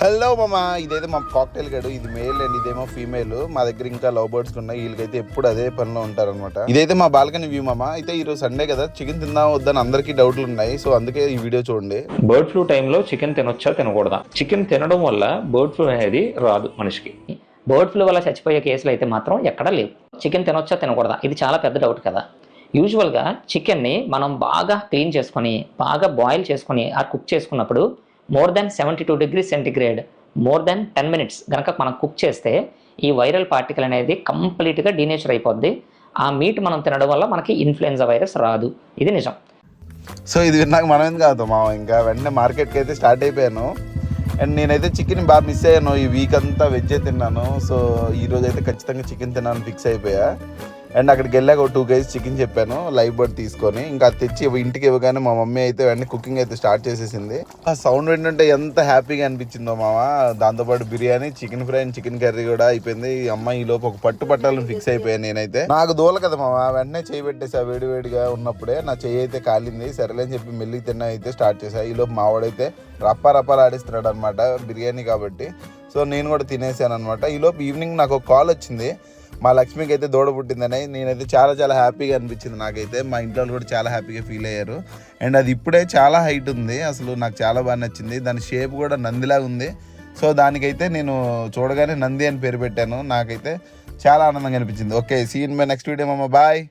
Hello మామ, ఇదైతే మా కాక్టైల్ గడు. ఇది మేల్ అండ్ ఇదేమో ఫీమేల్. మా దగ్గర ఇంకా లవ్ బర్డ్స్ ఉన్నాయి. వీళ్ళకైతే ఎప్పుడు అదే పనిలో ఉంటారనమాట. ఇదైతే మా బాల్కనీ వ్యూ మామ. అయితే ఈ రోజు సండే కదా, చికెన్ తిందాం వద్దని అందరికీ డౌట్లు ఉన్నాయి. సో అందుకే ఈ వీడియో చూడండి. బర్డ్ ఫ్లూ టైంలో చికెన్ తినొచ్చా తినకూడదా? చికెన్ తినడం వల్ల బర్డ్ ఫ్లూ అనేది రాదు మనిషికి. బర్డ్ ఫ్లూ వల్ల చచ్చిపోయే కేసులు అయితే మాత్రం ఎక్కడా లేవు. చికెన్ తినొచ్చా తినకూడదా, ఇది చాలా పెద్ద డౌట్ కదా. యూజువల్గా చికెన్ని మనం బాగా క్లీన్ చేసుకొని బాగా బాయిల్ చేసుకొని కుక్ చేసుకున్నప్పుడు more than 72 degrees centigrade more than 10 minutes కనుక మనం కుక్ చేస్తే ఈ వైరల్ పార్టికల్ అనేది కంప్లీట్గా డీనేచర్ అయిపోద్ది. ఆ మీట్ మనం తినడం వల్ల మనకి ఇన్ఫ్లుయెంజా వైరస్ రాదు. ఇది నిజం. సో ఇది విన్నాక మనం ఏం కాదు మామ, ఇంకా వెంటనే మార్కెట్కి అయితే స్టార్ట్ అయిపోయాను. అండ్ నేనైతే చికెన్ బాగా మిస్ అయ్యాను. ఈ వీక్ అంతా వెజ్జే తిన్నాను. సో ఈరోజు అయితే ఖచ్చితంగా చికెన్ తిన్నాను ఫిక్స్ అయిపోయా. అండ్ అక్కడికి వెళ్ళాక ఒక 2 kgs చికెన్ చెప్పాను లైవ్ బర్డ్ తీసుకొని. ఇంకా తెచ్చి ఇంటికి ఇవ్వగానే మా మమ్మీ అయితే వెంటనే కుకింగ్ అయితే స్టార్ట్ చేసేసింది. ఆ సౌండ్ ఏంటంటే ఎంత హ్యాపీగా అనిపించిందో మామ. దాంతోపాటు biryani, chicken fry and chicken curry కూడా అయిపోయింది. ఈ అమ్మాయి ఈ లోపు ఒక పట్టు పట్టాలని ఫిక్స్ అయిపోయాను నేనైతే. నాకు దూల కదా మామ, వెంటనే చేయి పెట్టేసా. వేడివేడిగా ఉన్నప్పుడే నా చెయ్యి అయితే కాలింది. సరేలే అని చెప్పి మెల్లికి తిన్న అయితే స్టార్ట్ చేశా. ఈ లోపు మావాడైతే రప్పాలు ఆడిస్తున్నాడు అనమాట, బిర్యానీ కాబట్టి. సో నేను కూడా తినేసాను అనమాట. ఈ లోపు ఈవినింగ్ నాకు ఒక కాల్ వచ్చింది. మా లక్ష్మికి అయితే దూడ పుట్టిందని. నేనైతే చాలా హ్యాపీగా అనిపించింది నాకైతే. మా ఇంట్లో కూడా చాలా హ్యాపీగా ఫీల్ అయ్యారు. అండ్ అది ఇప్పుడే చాలా హైట్ ఉంది. అసలు నాకు చాలా బాగా నచ్చింది. దాని షేప్ కూడా నందిలాగా ఉంది. సో దానికైతే నేను చూడగానే నంది అని పేరు పెట్టాను. నాకైతే చాలా ఆనందంగా అనిపించింది. Okay, see in my next video మామ, బాయ్.